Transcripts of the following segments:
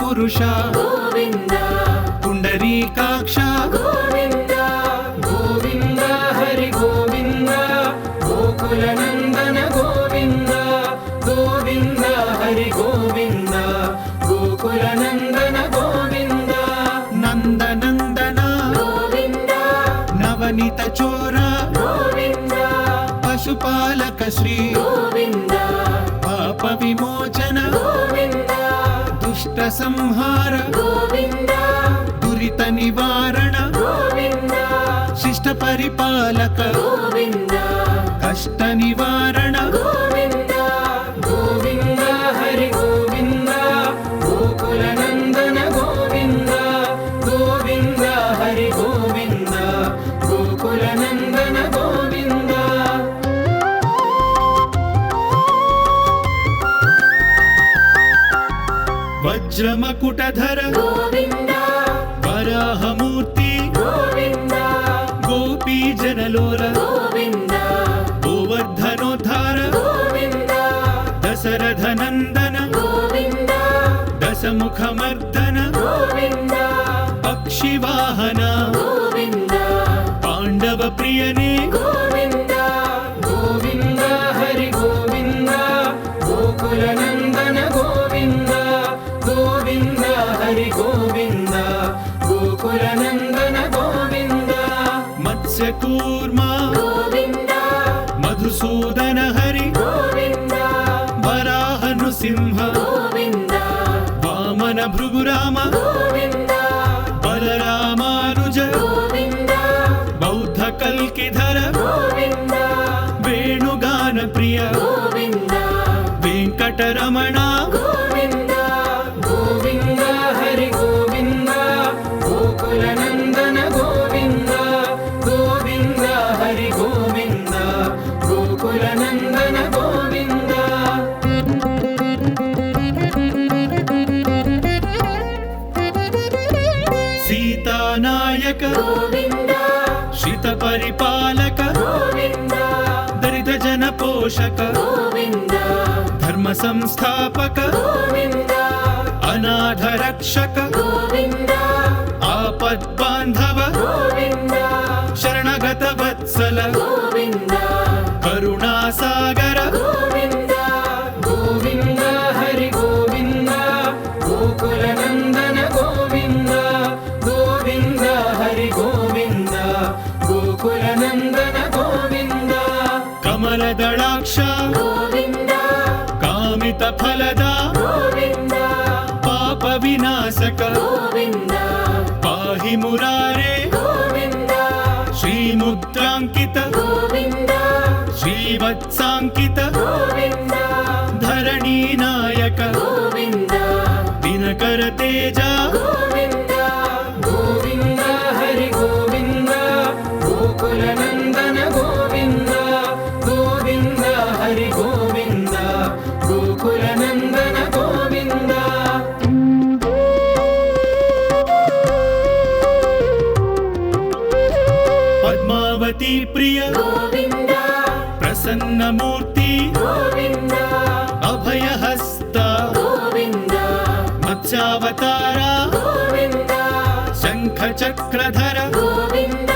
పురుష గోవింద పుండరీకాక్ష గోవింద గోవింద హరి గోవింద గోకుల నందన గోవింద గోవింద హరి గోవింద గోకుల నందన గోవింద నందనందన గోవింద నవనీత చోర గోవింద పశుపాలక శ్రీ గోవింద పాప విమోచన గోవింద దుష్ట సంహార గోవింద దురిత నివారణ గోవింద శిష్ట పరిపాలక గోవింద కష్ట నివారణ గోవింద గోవింద హరి గోవింద గోకుల నందన గోవింద గోవింద హరి గోవింద గోకుల నందన గోవింద వజ్రమకుటధర గోవింద వరాహమూర్తి గోవింద గోపీ జనలోల గోవింద గోవర్ధనోద్ధార గోవింద దశరథ నందన గోవింద దశముఖమర్దన గోవింద పక్షివాహన గోవింద పాండవ ప్రియనే గోవింద గోవింద హరి గోవింద గోకుల నందన గోవింద గోవింద హరి గోవింద గోకుల నందన గోవింద మత్స్యకూర్మ గోవింద మధుసూదన హరి గోవింద వరాహ నృసింహ గోవింద వామన భృగురామ గోవింద బలరామానుజ గోవింద బౌద్ధ కల్కిధర గోవింద వేణుగాన ప్రియ గోవింద వెంకటరమణ గోవింద గోవింద హరి గోవింద గోకుల నందన గోవింద గోవింద హరి గోవింద గోకుల నందన గోవింద సీతానాయక గోవింద శిత పరిపాలక గోవింద దరిద్ర జన పోషక గోవింద ధర్మ సంస్థాపక గోవింద అనాథ రక్షక గోవింద ఆపద్ బాంధవ గోవింద శరణగత వత్సల గోవింద కరుణాసాగర గోవింద గోవింద హరి గోవింద గోకుల నందన గోవింద గోవింద హరి గోవింద గోకుల నందన గోవింద కమలదళాక్ష గోవింద కామిత ఫలద గోవింద పాప వినాశక గోవింద పాహి మురారే గోవింద శ్రీముద్రాంకిత గోవింద శ్రీవత్సాంకిత గోవింద ధరణీ నాయక గోవింద దినకర తేజ గోవింద గోవింద హరి గోవింద గోకుల నందన గోవింద గోవింద హరి గోవింద గోకుల నందన గోవింద పద్మావతి ప్రియ గోవింద ప్రసన్నమూర్తి గోవింద అభయహస్త గోవింద మత్స్యావతార గోవింద శంఖ చక్రధర గోవింద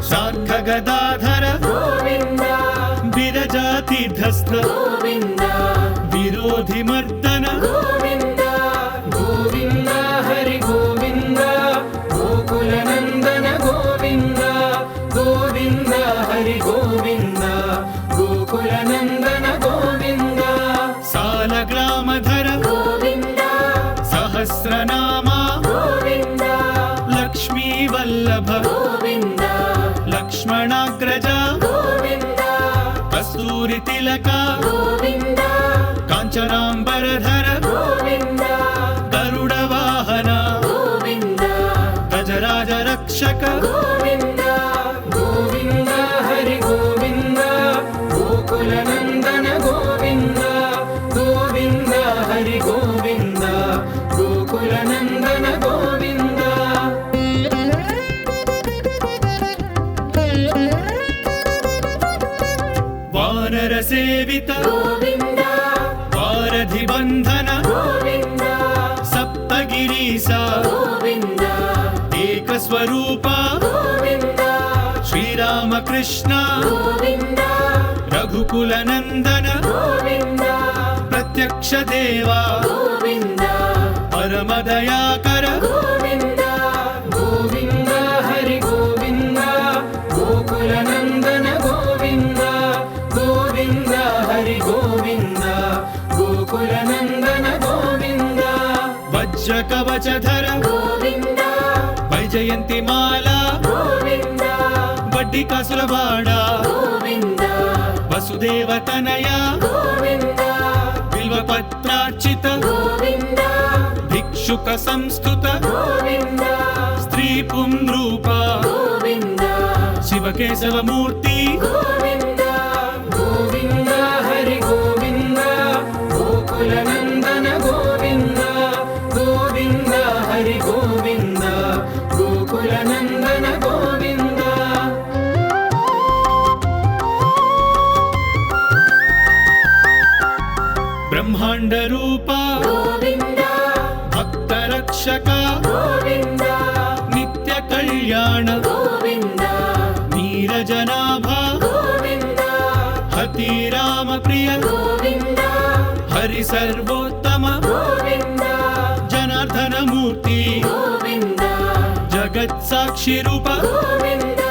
శార్ఖ గదాధర గోవింద విరజాతిధస్థ గోవింద విరోధి మర్దన గోవింద గోవింద హరి గోవింద గోకుల నందన గోవింద గోవింద హరి గోవింద గోకుల నందన గోవింద సాలగ్రామధర గోవింద సహస్రనామ గోవింద లక్ష్మీ వల్లభ గోవింద లక్ష్మణాగ్రజ గోవింద కస్తూరి తిలక గోవింద కాంచనాంబరధర గోవింద గరుడ వాహన గోవింద గజరాజ రక్షక గోవింద గోవింద హరి గోవింద గోకుల నందన గోవింద గోవింద హరి గోవింద గోకుల నందన గోవింద వానర సేవిత గోవింద వారధి బంధన గోవింద సప్తగిరి స్వరూప గోవింద శ్రీరామకృష్ణ గోవింద రఘుకుల నందన గోవింద ప్రత్యక్ష దేవా గోవింద పరమదయాకర గోవింద గోవింద హరి గోవింద గోకుల నందన గోవింద గోవింద హరి గోవింద గోకుల నందన గోవింద వజ్ర కవచధర గోవింద వైజయంతి మాల గోవింద వడ్డి కసులవాడ గోవింద వసుదేవ తనయ గోవింద బిల్వపత్రార్చిత గోవింద భిక్షుక సంస్థుత గోవింద స్త్రీ పుంరూప గోవింద శివకేశవమూర్తి గోవింద గోవింద హరి గోవింద గోకుల నందన గోవింద గోవింద హరి గోవింద గోకుల నందన గోవింద బ్రహ్మాండ రూప గోవింద భక్త రక్షక గోవింద నిత్య కళ్యాణ గోవింద నీరజనాభ గోవింద హతి రామ ప్రియ గోవింద హరి సర్వోత్తమ గోవింద జనార్దన మూర్తి గోవింద జగత్ సాక్షి రూప గోవింద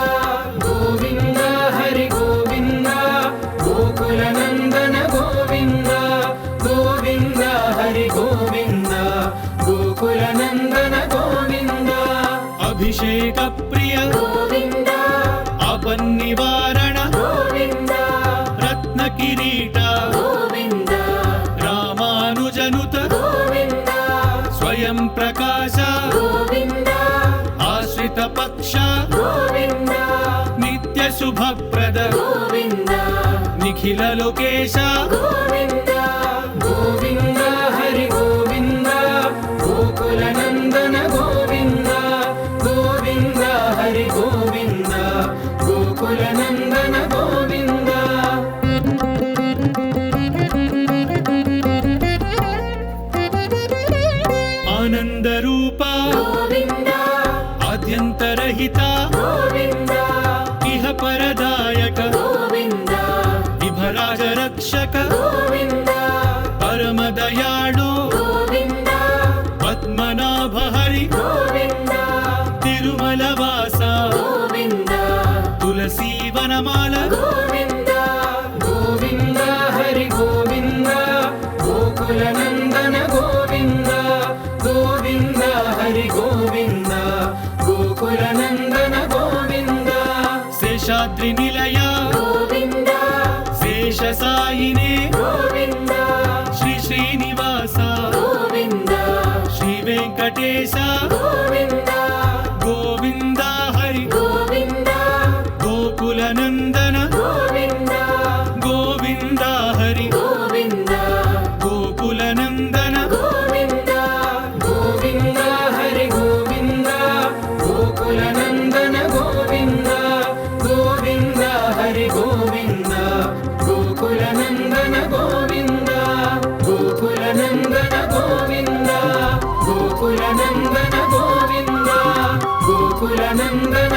గోవింద హరి గోవింద గోకుల నందన గోవింద గోవింద హరి గోవింద గోకుల నందన గోవింద అభిషేక ప్రియ గోవింద ఆపన్నివారణ గోవింద రత్న కిరీట గోవింద రామానుజనుత గోవింద స్వయం ప్రకాశ గోవింద ఆశ్రిత పక్ష గోవింద నిత్య శుభప్రద గోవింద నిఖిల లోకేశ గోవింద గోవింద హరి గోవింద గోకుల నందన గోవింద గోవింద హరి గోవింద గోకుల నందన గోవింద ఆనంద రూప గోవింద ఆద్యంతరహిత గోవింద ఇహ పరదాయక గోవింద విభరాజ రక్షక గోవింద పరమదయాళు గోవింద పద్మనాభ హరి గోవింద తిరుమల వాస గోవింద తులసీ వనమాల గోవింద గోవింద హరి గోవింద గోకుల నందన గోవింద గోవింద హరి గోవింద గోకుల నందన గోవింద శేషాద్రి నిలయ గోవింద శేష సాయినే గోవింద శ్రీ శ్రీనివాస గోవింద శ్రీ వెంకటేశ గోవింద గోవింద హరి గోవింద గోకుల నందన గోవింద గోవింద హరి గోవింద గోకుల నందన గోవింద గోవింద హరి గోవింద గోకుల నందన గోవింద గోవింద హరి గోవింద గోకుల నందన గోవింద గోకుల నందన గోవింద గోకుల నందన గోవింద గోకుల నందన